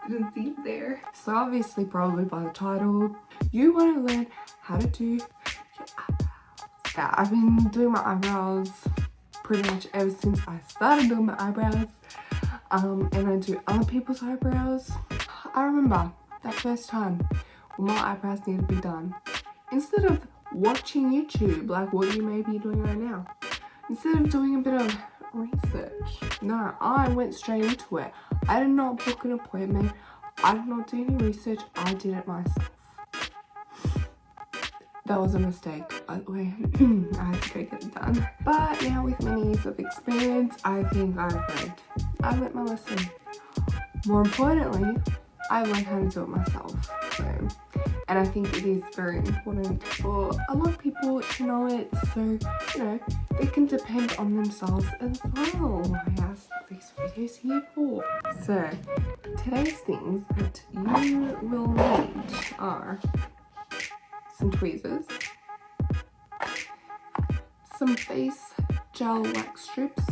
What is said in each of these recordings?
didn't see it there. So obviously, probably by the title, you want to learn how to do your eyebrows. Yeah, I've been doing my eyebrows pretty much ever since I started doing my eyebrows. And I do other people's eyebrows. I remember that first time when my eyebrows needed to be done. Instead of watching YouTube, like what you may be doing right now, instead of doing a bit of research, no, I went straight into it. I did not book an appointment. I did not do any research. I did it myself. That was a mistake, by the way. I had to go get it done. But now with many years of experience, I think I've learned my lesson. More importantly, I've learned how to do it myself. So, and I think it is very important for a lot of people to know it, so you know they can depend on themselves as well. Yes, this video is here for. So today's things that you will need are some tweezers, some face gel wax strips,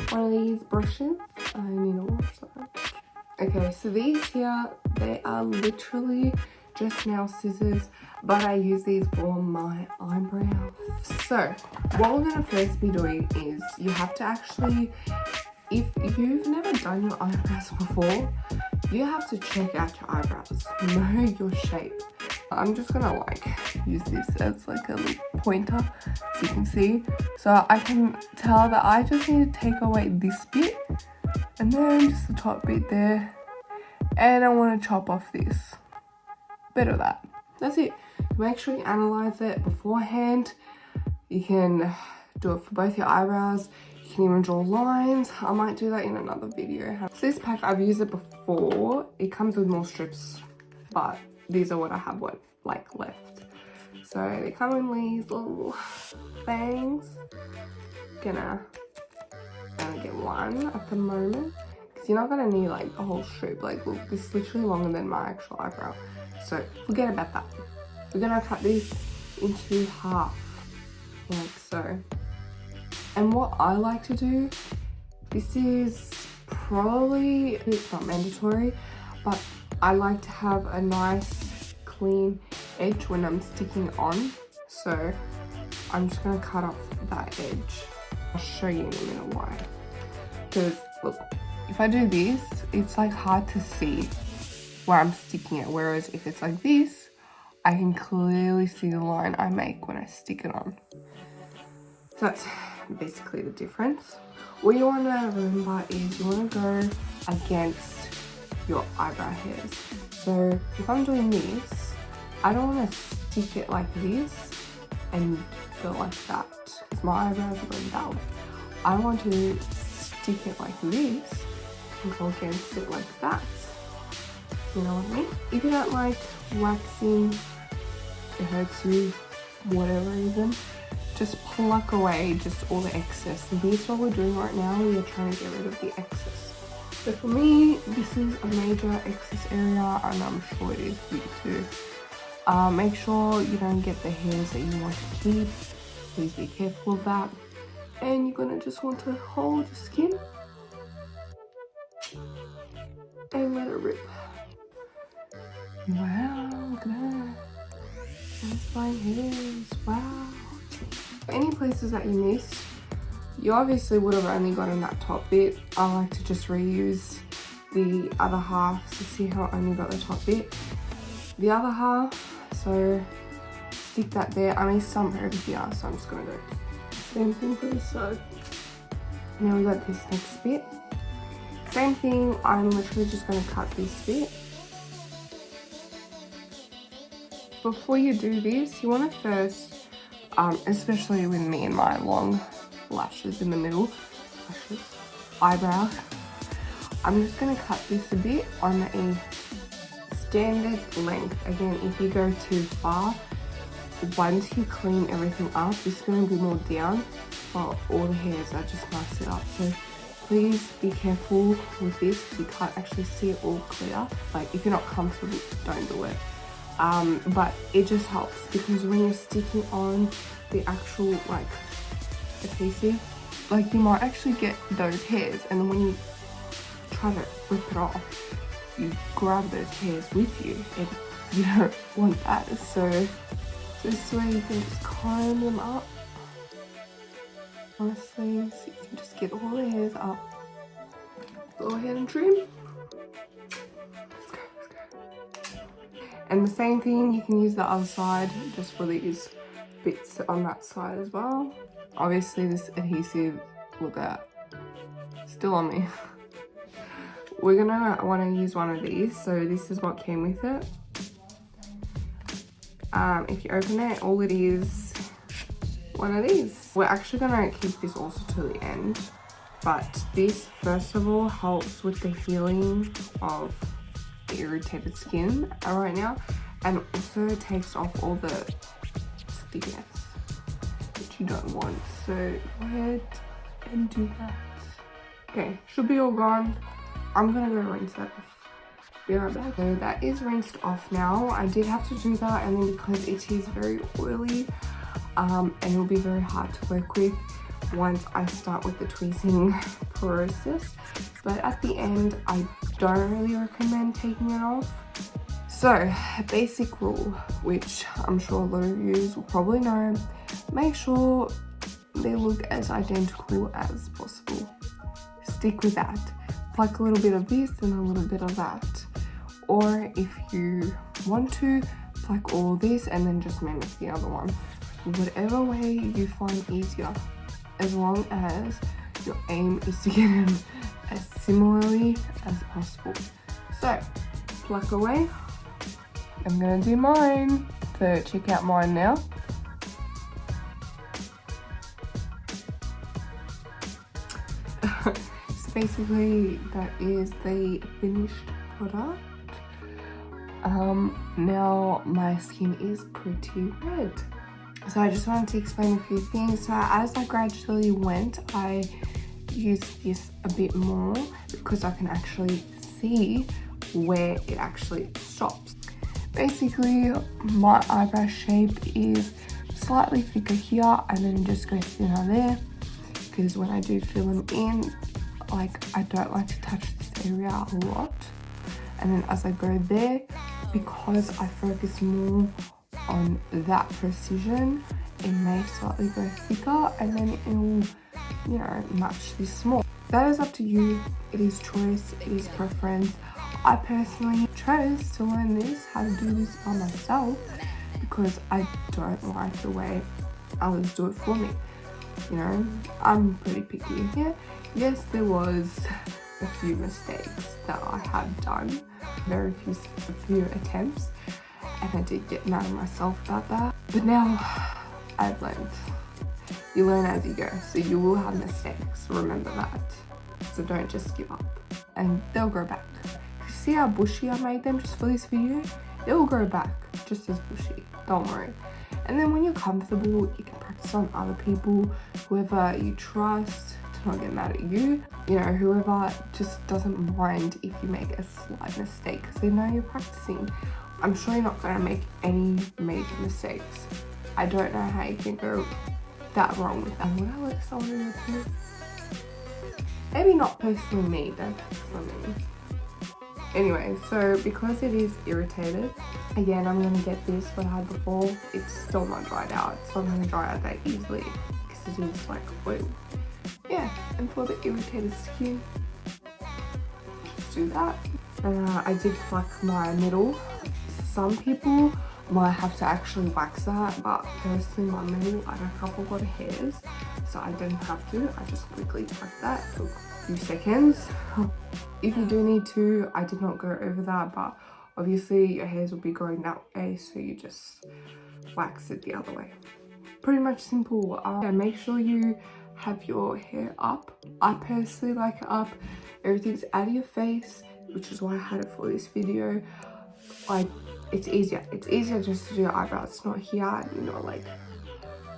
one of these brushes. I need to wash that. Okay, so these here, they are literally just nail scissors, but I use these for my eyebrows. So what we're going to first be doing is you have to actually, if you've never done your eyebrows before, you have to check out your eyebrows, know your shape. I'm just gonna like use this as like a little pointer so you can see. So I can tell that I just need to take away this bit and then just the top bit there, and I want to chop off this bit of that. That's it. Make sure you analyze it beforehand. You can do it for both your eyebrows. You can even draw lines. I might do that in another video. So this pack, I've used it before. It comes with more strips, but these are what I have left. So they come in these little things. Gonna get one at the moment because you're not gonna need like a whole strip. Like look, this is literally longer than my actual eyebrow, so forget about that. We're gonna cut this into half like so. And what I like to do, this is probably, it's not mandatory, but I like to have a nice clean edge when I'm sticking on. So I'm just gonna cut off that edge. I'll show you in a minute why. Because look, if I do this, it's like hard to see where I'm sticking it. Whereas if it's like this, I can clearly see the line I make when I stick it on. So that's basically the difference. What you want to remember is you want to go against your eyebrow hairs. So if I'm doing this, I don't want to stick it like this and go like that because my eyebrows are going that way. I want to stick it like this and go against it like that. You know what I mean? If you don't like waxing, it hurts you, whatever reason, just pluck away just all the excess. And this is what we're doing right now. We are trying to get rid of the excess. So for me, this is a major excess area, and I'm sure it is for you too. Make sure you don't get the hairs that you want to keep. Please be careful of that. And you're gonna just want to hold your skin and let it rip. Wow, look at that. That's fine hairs. Wow. Any places that you missed, you obviously would have only gotten that top bit. I like to just reuse the other half to see how I only got the top bit. The other half, so stick that there. I missed some over here, so I'm just gonna do same thing for this side. Now we got this next bit. Same thing, I'm literally just gonna cut this bit. Before you do this, you want to first, especially with me and my long lashes in the middle, eyebrow, I'm just going to cut this a bit on a standard length. Again, if you go too far, once you clean everything up, it's going to be more down, while all the hairs are just nice it up. So please be careful with this because you can't actually see it all clear. Like if you're not comfortable, don't do it. But it just helps because when you're sticking on the actual like adhesive, like you might actually get those hairs, and then when you try to rip it off, you grab those hairs with you, and you don't want that. So this way you can just comb them up nicely, so you can just get all the hairs up. Go ahead and trim. Let's go, let's go. And the same thing, you can use the other side just for these bits on that side as well. Obviously this adhesive, look at that, still on me. We're gonna want to use one of these, so this is what came with it. If you open it, all it is one of these. We're actually gonna keep this also to the end, but this first of all helps with the healing of the irritated skin right now, and also takes off all the stickiness, which you don't want. So go ahead and do that. Okay, should be all gone. I'm gonna go rinse that off. Be right back. So that is rinsed off now. I did have to do that, and then because it is very oily, and it'll be very hard to work with once I start with the tweezing process. But at the end, I don't really recommend taking it off. So, basic rule, which I'm sure a lot of you will probably know, make sure they look as identical as possible. Stick with that. Pluck a little bit of this and a little bit of that. Or if you want to, pluck all this and then just mimic the other one. Whatever way you find easier, as long as your aim is to get them as similarly as possible. So, pluck away. I'm gonna do mine. So check out mine now. So basically that is the finished product. Now my skin is pretty red. So I just wanted to explain a few things. So as I gradually went, I used this a bit more because I can actually see where it actually stops. Basically, my eyebrow shape is slightly thicker here and then it just goes thinner there, because when I do fill them in, like, I don't like to touch this area a lot. And then as I go there, because I focus more on that precision, it may slightly go thicker and then it will, you know, match this more. That is up to you. It is choice, it is preference. I personally chose to learn this, how to do this by myself, because I don't like the way others do it for me. You know, I'm pretty picky here. Yes, there was a few mistakes that I have done, a few attempts, and I did get mad at myself about that. But now I've learned. You learn as you go, so you will have mistakes, remember that. So don't just give up, and they'll grow back. You see how bushy I made them just for this video? They will grow back just as bushy, don't worry. And then when you're comfortable, you can practice on other people, whoever you trust, to not get mad at you. You know, whoever just doesn't mind if you make a slight mistake, because they know you're practicing. I'm sure you're not going to make any major mistakes. I don't know how you can go that wrong with that. Would I let someone in with me? Maybe not personally me, don't personally me. Anyway, so because it is irritated, again, I'm going to get this what I had before. It's still not dried out. It's not going to dry out that easily because it is like oil. Yeah, and for the irritated skin, just do that. I did pluck my middle. Some people might have to actually wax that, but personally my middle, I don't have a lot of hairs, so I didn't have to. I just quickly plucked that. It took a few seconds. If you do need to, I did not go over that, but obviously your hairs will be growing that way, so you just wax it the other way. Pretty much simple. Make sure you have your hair up. I personally like it up. Everything's out of your face, which is why I had it for this video. Like, it's easier just to do your eyebrows. It's not here, you know, like,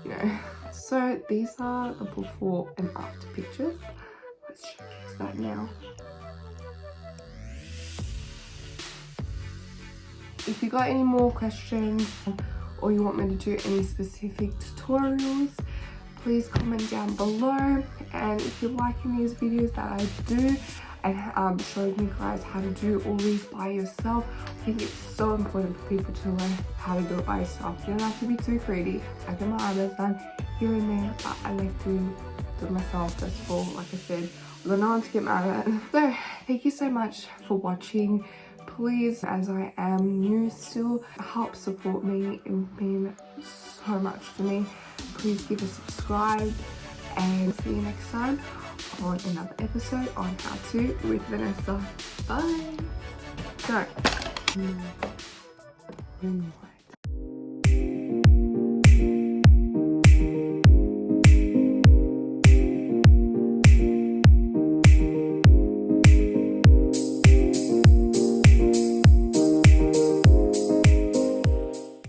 you know. So these are the before and after pictures. Let's showcase that now. If you got any more questions or you want me to do any specific tutorials, please comment down below. And if you're liking these videos that I do and showing you guys how to do all these by yourself, I think it's so important for people to learn how to do it by yourself. You don't have to be too creative. I get my eyebrows done here and there, but I like to do it myself. First of all, like I said, I don't know one to get mad at. So thank you so much for watching. Please, as I am new still, help support me. It would mean so much to me. Please give a subscribe and see you next time on another episode on How To with Vanessa. Bye. So,